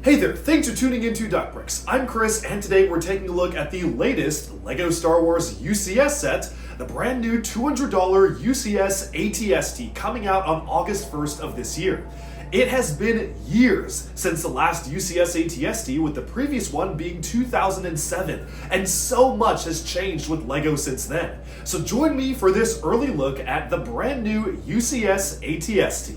Hey there, thanks for tuning into Duckbricks. I'm Chris, and today we're taking a look at the latest LEGO Star Wars UCS set, the brand new $200 UCS ATST coming out on August 1st of this year. It has been years since the last UCS ATST, with the previous one being 2007, and so much has changed with LEGO since then. So join me for this early look at the brand new UCS ATST.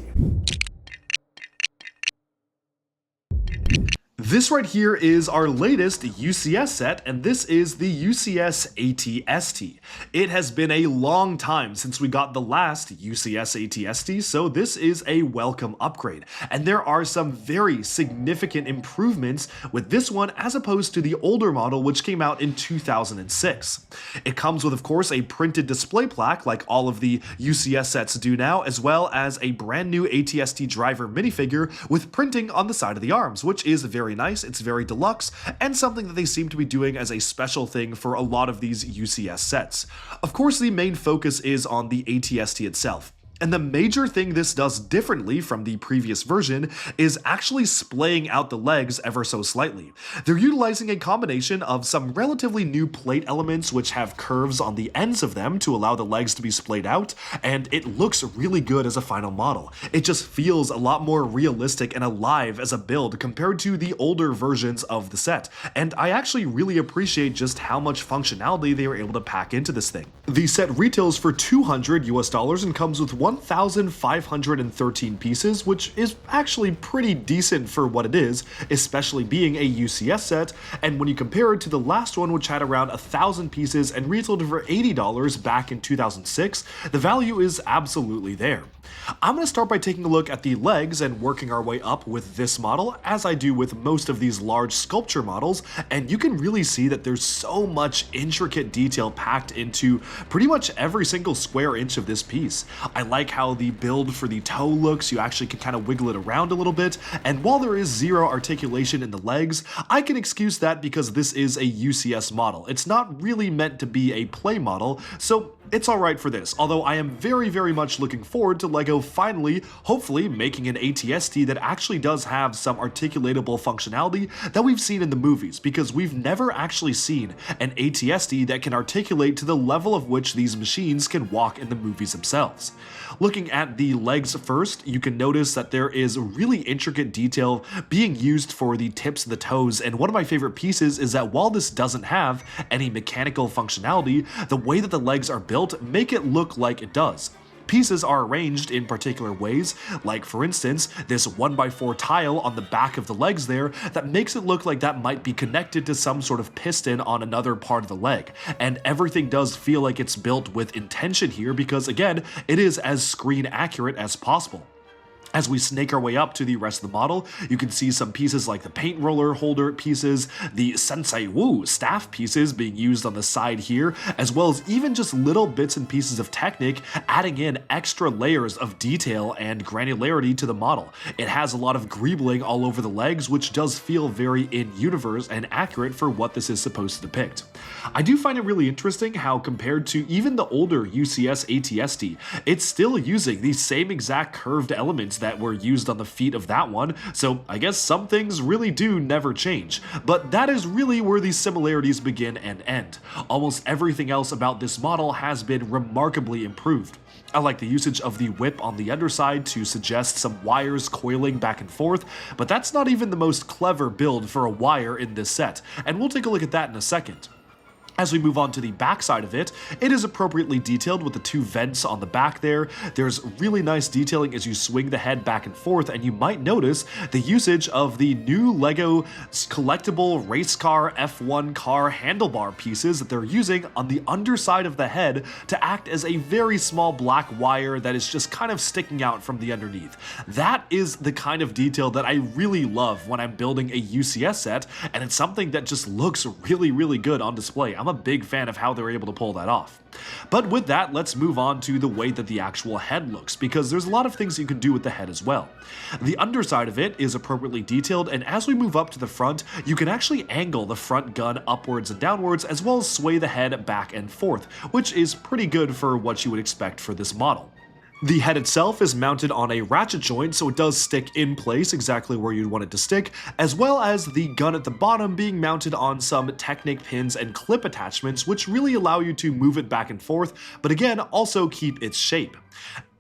This right here is our latest UCS set, and this is the UCS ATST. It has been a long time since we got the last UCS ATST, so this is a welcome upgrade. And there are some very significant improvements with this one as opposed to the older model, which came out in 2006. It comes with, of course, a printed display plaque like all of the UCS sets do now, as well as a brand new ATST driver minifigure with printing on the side of the arms, which is very nice. It's very deluxe, and something that they seem to be doing as a special thing for a lot of these UCS sets. Of course, the main focus is on the ATST itself. And the major thing this does differently from the previous version is actually splaying out the legs ever so slightly. They're utilizing a combination of some relatively new plate elements which have curves on the ends of them to allow the legs to be splayed out, and it looks really good as a final model. It just feels a lot more realistic and alive as a build compared to the older versions of the set, and I actually really appreciate just how much functionality they were able to pack into this thing. The set retails for $200 US and comes with 1,513 pieces, which is actually pretty decent for what it is, especially being a UCS set, and when you compare it to the last one, which had around 1,000 pieces and retailed for $80 back in 2006, the value is absolutely there. I'm going to start by taking a look at the legs and working our way up with this model, as I do with most of these large sculpture models, and you can really see that there's so much intricate detail packed into pretty much every single square inch of this piece. I like how the build for the toe looks. You actually can kind of wiggle it around a little bit, and while there is zero articulation in the legs, I can excuse that because this is a UCS model. It's not really meant to be a play model, so it's alright for this, although I am very much looking forward to LEGO finally, hopefully, making an ATST that actually does have some articulatable functionality that we've seen in the movies, because we've never actually seen an ATST that can articulate to the level of which these machines can walk in the movies themselves. Looking at the legs first, you can notice that there is really intricate detail being used for the tips of the toes, and one of my favorite pieces is that while this doesn't have any mechanical functionality, the way that the legs are built make it look like it does. Pieces are arranged in particular ways, like for instance, this 1x4 tile on the back of the legs there that makes it look like that might be connected to some sort of piston on another part of the leg. And everything does feel like it's built with intention here because, again, it is as screen accurate as possible. As we snake our way up to the rest of the model, you can see some pieces like the paint roller holder pieces, the Sensei Wu staff pieces being used on the side here, as well as even just little bits and pieces of Technic adding in extra layers of detail and granularity to the model. It has a lot of greebling all over the legs, which does feel very in-universe and accurate for what this is supposed to depict. I do find it really interesting how, compared to even the older UCS ATST, it's still using the same exact curved elements that were used on the feet of that one, so I guess some things really do never change. But that is really where these similarities begin and end. Almost everything else about this model has been remarkably improved. I like the usage of the whip on the underside to suggest some wires coiling back and forth, but that's not even the most clever build for a wire in this set, and we'll take a look at that in a second. As we move on to the back side of it, it is appropriately detailed with the two vents on the back there. There's really nice detailing as you swing the head back and forth, and you might notice the usage of the new LEGO collectible race car F1 car handlebar pieces that they're using on the underside of the head to act as a very small black wire that is just kind of sticking out from the underneath. That is the kind of detail that I really love when I'm building a UCS set, and it's something that just looks really good on display. I'm a big fan of how they're able to pull that off. But with that, let's move on to the way that the actual head looks, because there's a lot of things you can do with the head as well. The underside of it is appropriately detailed, and as we move up to the front, you can actually angle the front gun upwards and downwards, as well as sway the head back and forth, which is pretty good for what you would expect for this model. The head itself is mounted on a ratchet joint, so it does stick in place exactly where you'd want it to stick, as well as the gun at the bottom being mounted on some Technic pins and clip attachments, which really allow you to move it back and forth, but again, also keep its shape.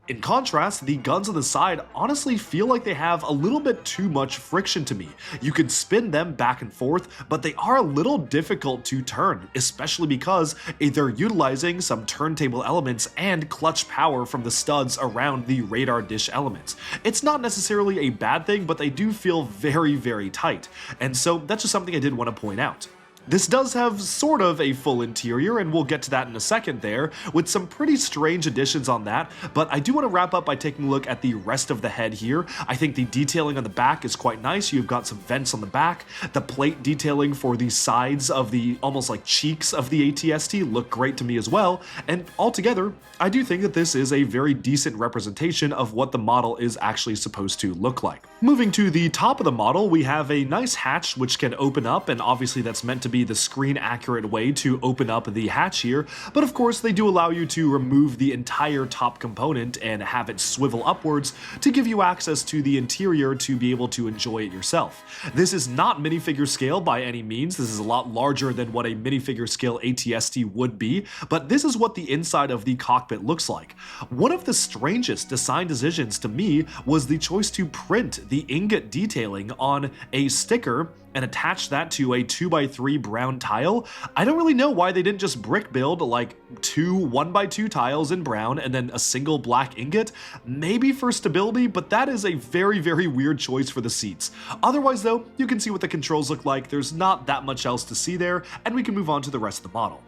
In contrast, the guns on the side honestly feel like they have a little bit too much friction to me. You can spin them back and forth, but they are a little difficult to turn, especially because they're utilizing some turntable elements and clutch power from the studs around the radar dish elements. It's not necessarily a bad thing, but they do feel very, very tight, and so that's just something I did want to point out. This does have sort of a full interior, and we'll get to that in a second there, with some pretty strange additions on that, but I do want to wrap up by taking a look at the rest of the head here. I think the detailing on the back is quite nice. You've got some vents on the back. The plate detailing for the sides of the almost like cheeks of the AT-ST look great to me as well, and altogether, I do think that this is a very decent representation of what the model is actually supposed to look like. Moving to the top of the model, we have a nice hatch which can open up, and obviously that's meant to be the screen accurate way to open up the hatch here, but of course they do allow you to remove the entire top component and have it swivel upwards to give you access to the interior to be able to enjoy it yourself. This is not minifigure scale by any means. This is a lot larger than what a minifigure scale AT-ST would be, but this is what the inside of the cockpit looks like. One of the strangest design decisions to me was the choice to print the ingot detailing on a sticker and attach that to a 2x3 brown tile. I don't really know why they didn't just brick build like two 1x2 tiles in brown and then a single black ingot. Maybe for stability, but that is a very, very weird choice for the seats. Otherwise though, you can see what the controls look like. There's not that much else to see there, and we can move on to the rest of the model.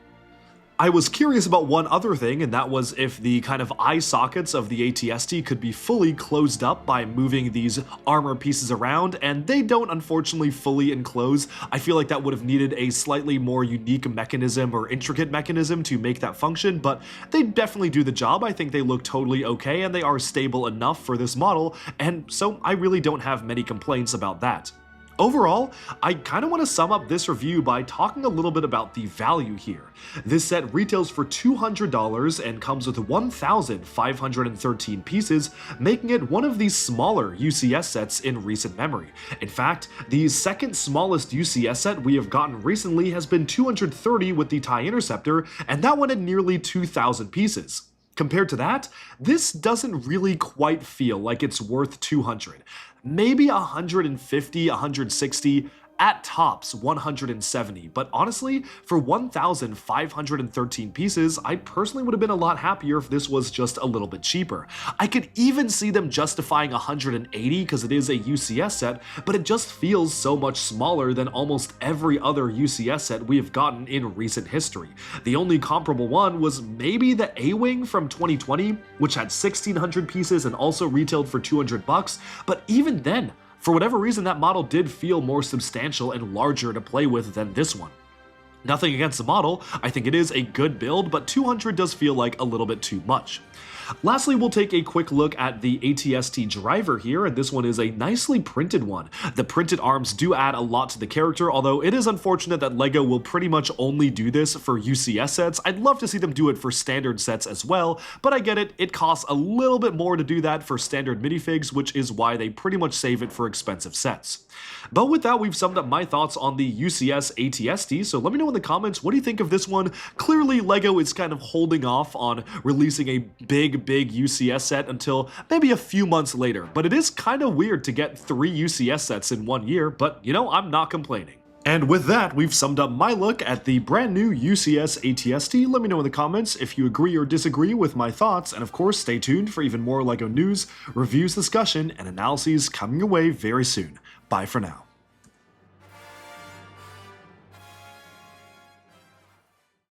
I was curious about one other thing, and that was if the kind of eye sockets of the AT-ST could be fully closed up by moving these armor pieces around, and they don't unfortunately fully enclose. I feel like that would have needed a slightly more unique mechanism or intricate mechanism to make that function, but they definitely do the job. I think they look totally okay, and they are stable enough for this model, and so I really don't have many complaints about that. Overall, I kind of want to sum up this review by talking a little bit about the value here. This set retails for $200 and comes with 1,513 pieces, making it one of the smaller UCS sets in recent memory. In fact, the second smallest UCS set we have gotten recently has been 230 with the TIE Interceptor, and that one had nearly 2,000 pieces. Compared to that, this doesn't really quite feel like it's worth 200. Maybe 150, 160, at tops 170, but honestly, for 1,513 pieces, I personally would have been a lot happier if this was just a little bit cheaper. I could even see them justifying 180 because it is a UCS set, but it just feels so much smaller than almost every other UCS set we have gotten in recent history. The only comparable one was maybe the A-Wing from 2020, which had 1,600 pieces and also retailed for $200, but even then, for whatever reason, that model did feel more substantial and larger to play with than this one. Nothing against the model, I think it is a good build, but 200 does feel like a little bit too much. Lastly, we'll take a quick look at the AT-ST driver here, and this one is a nicely printed one. The printed arms do add a lot to the character, although it is unfortunate that LEGO will pretty much only do this for UCS sets. I'd love to see them do it for standard sets as well, but I get it, it costs a little bit more to do that for standard minifigs, which is why they pretty much save it for expensive sets. But with that, we've summed up my thoughts on the UCS AT-ST, so let me know in the comments, what do you think of this one? Clearly, LEGO is kind of holding off on releasing a big UCS set until maybe a few months later, but it is kind of weird to get 3 UCS sets in 1 year, but you know, I'm not complaining. And with that, we've summed up my look at the brand new UCS AT-ST. Let me know in the comments if you agree or disagree with my thoughts, and of course, stay tuned for even more LEGO news, reviews, discussion, and analyses coming your way very soon. Bye for now.